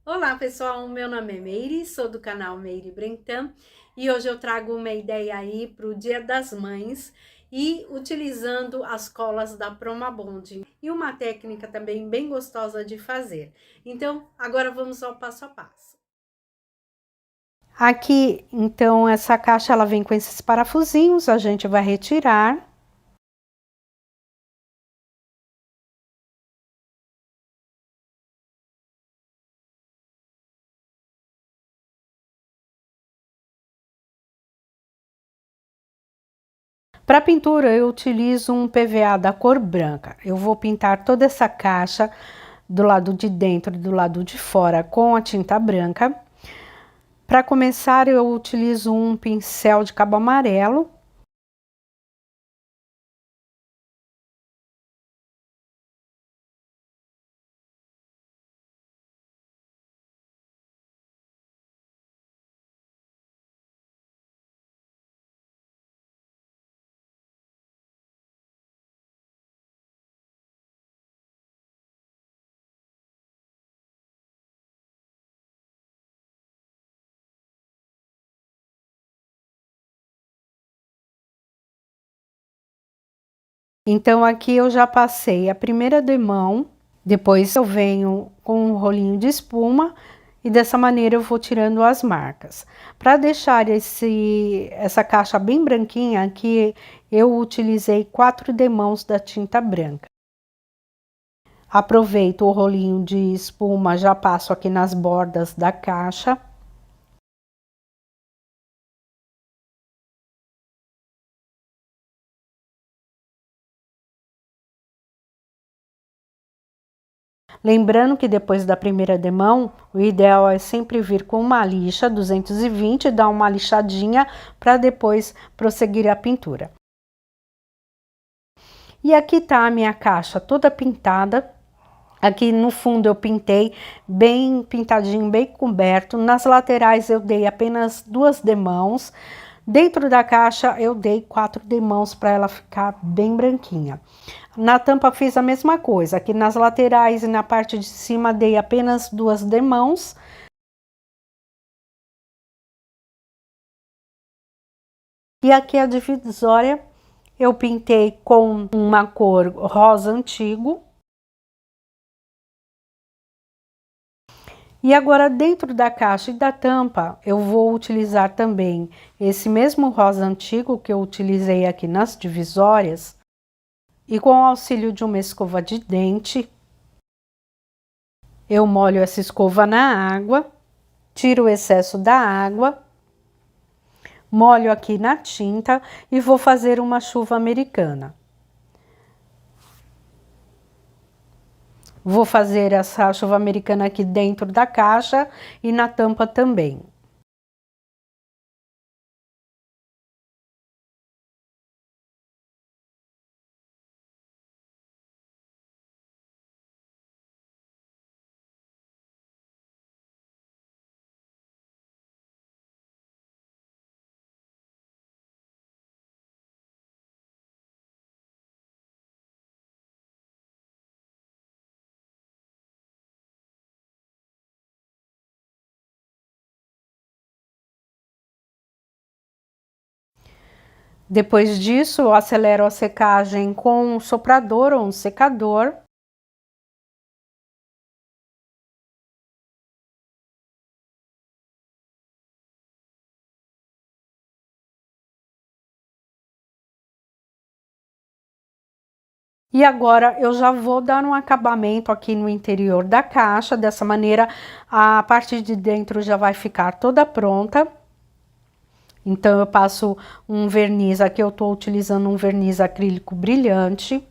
Olá pessoal, meu nome é Meire, sou do canal Meire Brentan e hoje eu trago uma ideia aí para o Dia das Mães e utilizando as colas da Promabond e uma técnica também bem gostosa de fazer. Então, agora vamos ao passo a passo. Aqui, então, essa caixa ela vem com esses parafusinhos, a gente vai retirar. Para pintura, eu utilizo um PVA da cor branca. Eu vou pintar toda essa caixa do lado de dentro e do lado de fora com a tinta branca. Para começar, eu utilizo um pincel de cabo amarelo. Então, aqui eu já passei a primeira demão, depois eu venho com um rolinho de espuma e dessa maneira eu vou tirando as marcas. Para deixar essa caixa bem branquinha, aqui eu utilizei 4 demãos da tinta branca. Aproveito o rolinho de espuma, já passo aqui nas bordas da caixa. Lembrando que depois da primeira demão, o ideal é sempre vir com uma lixa 220 e dar uma lixadinha para depois prosseguir a pintura. E aqui tá a minha caixa toda pintada. Aqui no fundo eu pintei bem pintadinho, bem coberto. Nas laterais eu dei apenas 2 demãos. Dentro da caixa eu dei 4 demãos para ela ficar bem branquinha. Na tampa fiz a mesma coisa, aqui nas laterais e na parte de cima dei apenas 2 demãos. E aqui a divisória eu pintei com uma cor rosa antigo. E agora dentro da caixa e da tampa eu vou utilizar também esse mesmo rosa antigo que eu utilizei aqui nas divisórias. E com o auxílio de uma escova de dente, eu molho essa escova na água, tiro o excesso da água, molho aqui na tinta e vou fazer uma chuva americana. Vou fazer essa chuva americana aqui dentro da caixa e na tampa também. Depois disso, eu acelero a secagem com um soprador ou um secador. E agora eu já vou dar um acabamento aqui no interior da caixa, dessa maneira a parte de dentro já vai ficar toda pronta. Então eu passo um verniz, aqui eu tô utilizando um verniz acrílico brilhante.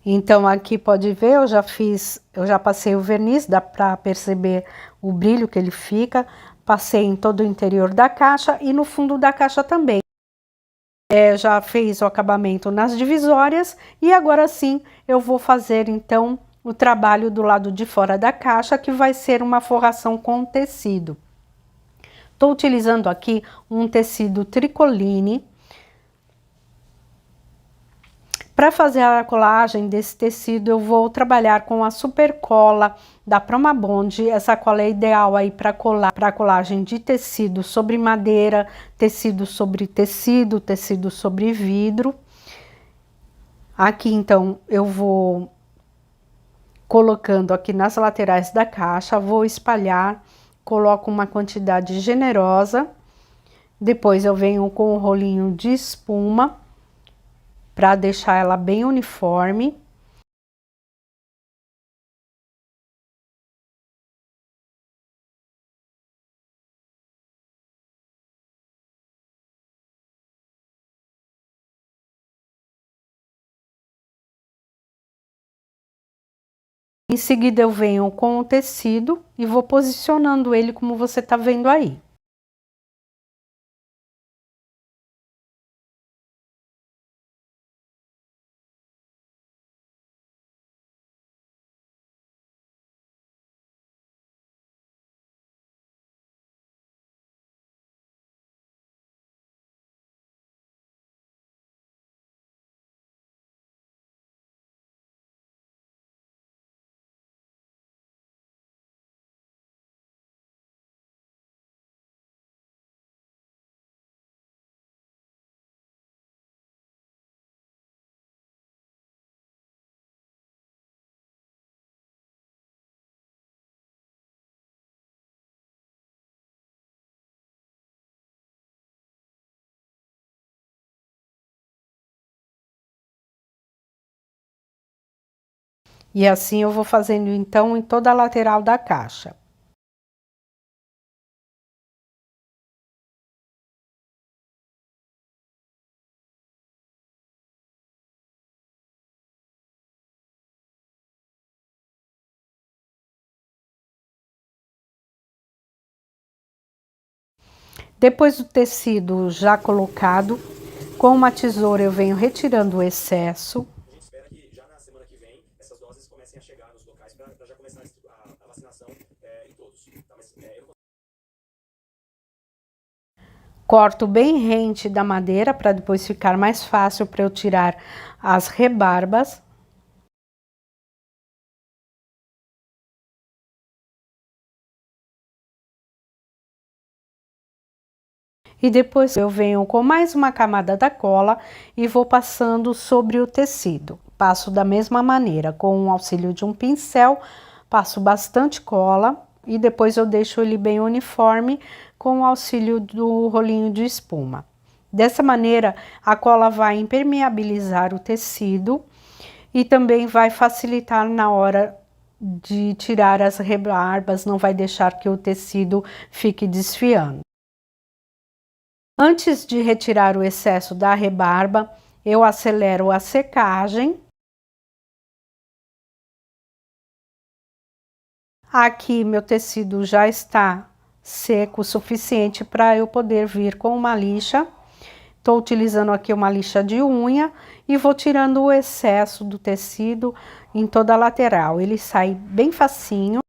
Então aqui pode ver, eu já passei o verniz, dá para perceber o brilho que ele fica. Passei em todo o interior da caixa e no fundo da caixa também. Já fiz o acabamento nas divisórias e agora sim eu vou fazer então o trabalho do lado de fora da caixa, que vai ser uma forração com tecido. Estou utilizando aqui um tecido tricoline. Para fazer a colagem desse tecido, eu vou trabalhar com a super cola da Promabond. Essa cola é ideal aí para colar, para colagem de tecido sobre madeira, tecido sobre tecido, tecido sobre vidro. Aqui então eu vou colocando aqui nas laterais da caixa, vou espalhar, coloco uma quantidade generosa. Depois eu venho com o rolinho de espuma para deixar ela bem uniforme. Em seguida eu venho com o tecido e vou posicionando ele como você tá vendo aí. E assim eu vou fazendo então em toda a lateral da caixa. Depois do tecido já colocado, com uma tesoura eu venho retirando o excesso. A gente espera que já na semana que vem essas doses comecem a chegar nos locais para já começar a vacinação em todos. Tá? Mas, Corto bem rente da madeira para depois ficar mais fácil para eu tirar as rebarbas. E depois eu venho com mais uma camada da cola e vou passando sobre o tecido. Passo da mesma maneira, com o auxílio de um pincel, passo bastante cola e depois eu deixo ele bem uniforme com o auxílio do rolinho de espuma. Dessa maneira, a cola vai impermeabilizar o tecido e também vai facilitar na hora de tirar as rebarbas, não vai deixar que o tecido fique desfiando. Antes de retirar o excesso da rebarba, eu acelero a secagem. Aqui meu tecido já está seco o suficiente para eu poder vir com uma lixa. Estou utilizando aqui uma lixa de unha e vou tirando o excesso do tecido em toda a lateral. Ele sai bem facinho.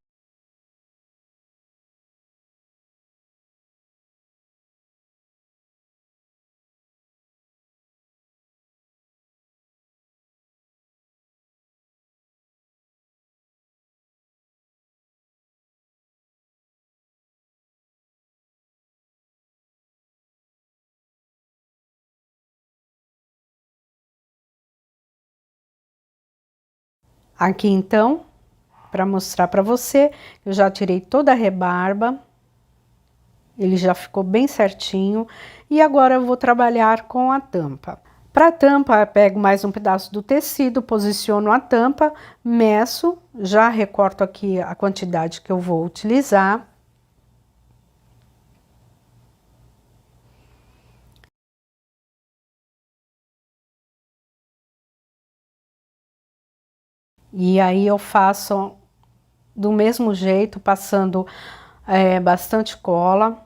Aqui então, para mostrar para você, eu já tirei toda a rebarba. Ele já ficou bem certinho. E agora eu vou trabalhar com a tampa. Para a tampa, eu pego mais um pedaço do tecido, posiciono a tampa, meço, já recorto aqui a quantidade que eu vou utilizar. E aí eu faço do mesmo jeito, passando bastante cola.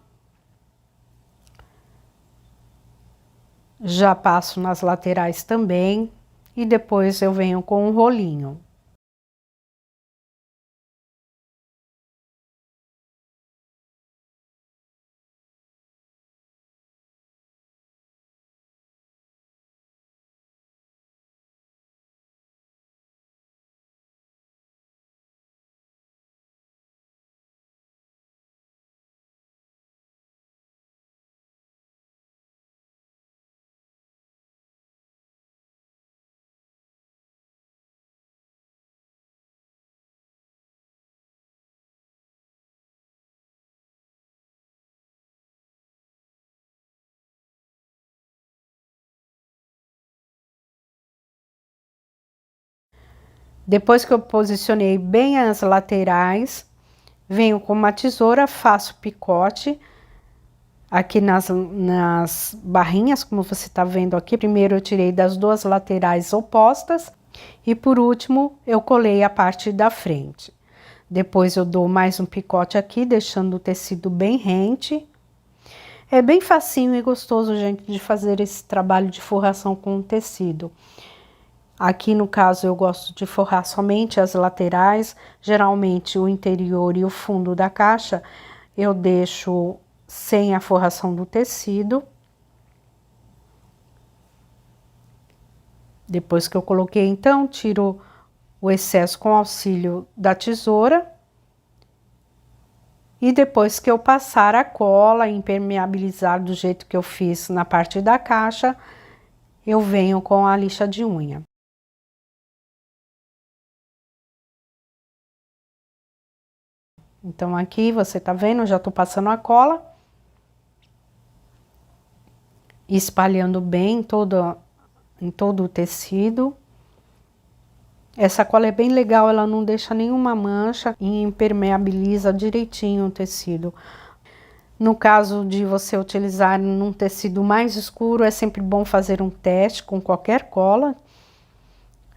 Já passo nas laterais também. E depois eu venho com um rolinho. Depois que eu posicionei bem as laterais, venho com uma tesoura, faço picote aqui nas barrinhas, como você tá vendo aqui. Primeiro eu tirei das duas laterais opostas e por último eu colei a parte da frente. Depois eu dou mais um picote aqui, deixando o tecido bem rente. É bem facinho e gostoso, gente, de fazer esse trabalho de forração com o tecido. Aqui no caso eu gosto de forrar somente as laterais, geralmente o interior e o fundo da caixa eu deixo sem a forração do tecido. Depois que eu coloquei então, tiro o excesso com auxílio da tesoura. E depois que eu passar a cola, impermeabilizar do jeito que eu fiz na parte da caixa, eu venho com a lixa de unha. Então, aqui, você tá vendo, eu já tô passando a cola. Espalhando bem em todo o tecido. Essa cola é bem legal, ela não deixa nenhuma mancha e impermeabiliza direitinho o tecido. No caso de você utilizar num tecido mais escuro, é sempre bom fazer um teste com qualquer cola.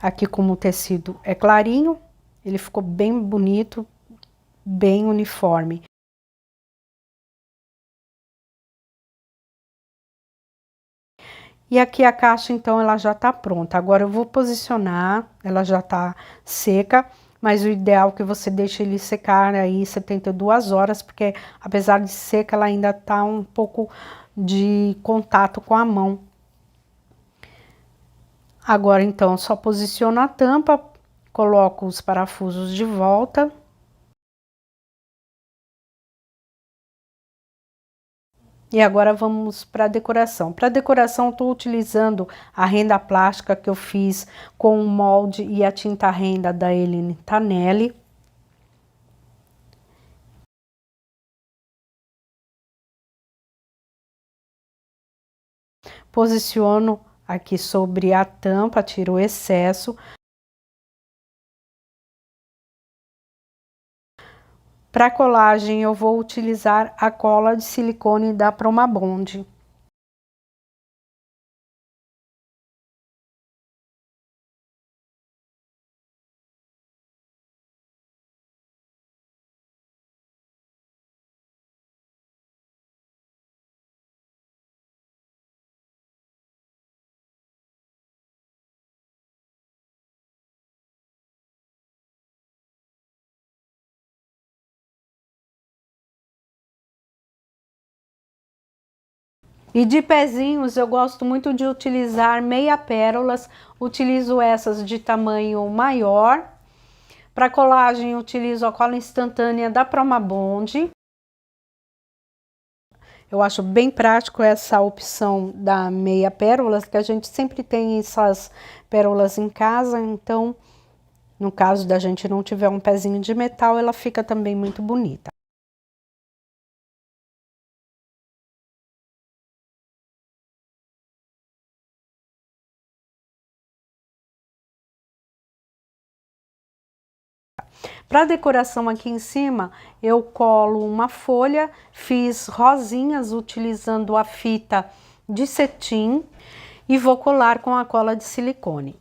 Aqui, como o tecido é clarinho, ele ficou bem bonito, bem uniforme. E aqui a caixa, então, ela já tá pronta. Agora eu vou posicionar, ela já tá seca, mas o ideal é que você deixe ele secar aí 72 horas, porque apesar de seca, ela ainda tá um pouco de contato com a mão. Agora, então, só posiciono a tampa, coloco os parafusos de volta. E agora vamos para a decoração. Para decoração, estou utilizando a renda plástica que eu fiz com o molde e a tinta renda da Eline Tanelli. Posiciono aqui sobre a tampa, tiro o excesso. Para colagem, eu vou utilizar a cola de silicone da Promabond. E de pezinhos, eu gosto muito de utilizar meia pérolas, utilizo essas de tamanho maior. Para colagem, utilizo a cola instantânea da Promabond. Eu acho bem prático essa opção da meia pérolas, que a gente sempre tem essas pérolas em casa, então, no caso da gente não tiver um pezinho de metal, ela fica também muito bonita. Para decoração aqui em cima, eu colo uma folha, fiz rosinhas utilizando a fita de cetim e vou colar com a cola de silicone.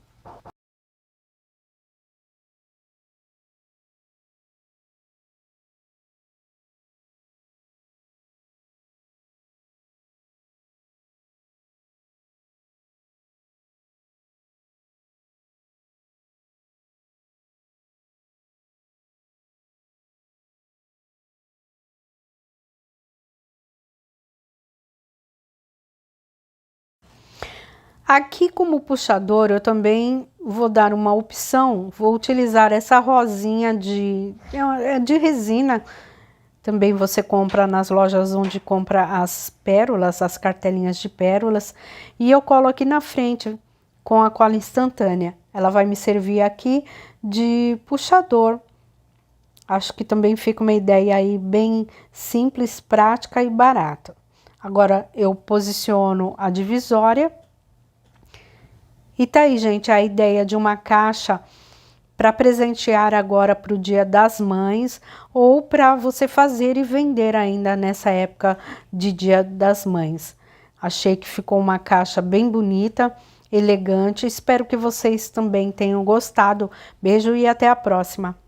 Aqui como puxador, eu também vou dar uma opção, vou utilizar essa rosinha de resina. Também você compra nas lojas onde compra as pérolas, as cartelinhas de pérolas. E eu colo aqui na frente com a cola instantânea. Ela vai me servir aqui de puxador. Acho que também fica uma ideia aí bem simples, prática e barata. Agora eu posiciono a divisória. E tá aí, gente, a ideia de uma caixa para presentear agora para o Dia das Mães ou para você fazer e vender ainda nessa época de Dia das Mães. Achei que ficou uma caixa bem bonita, elegante. Espero que vocês também tenham gostado. Beijo e até a próxima!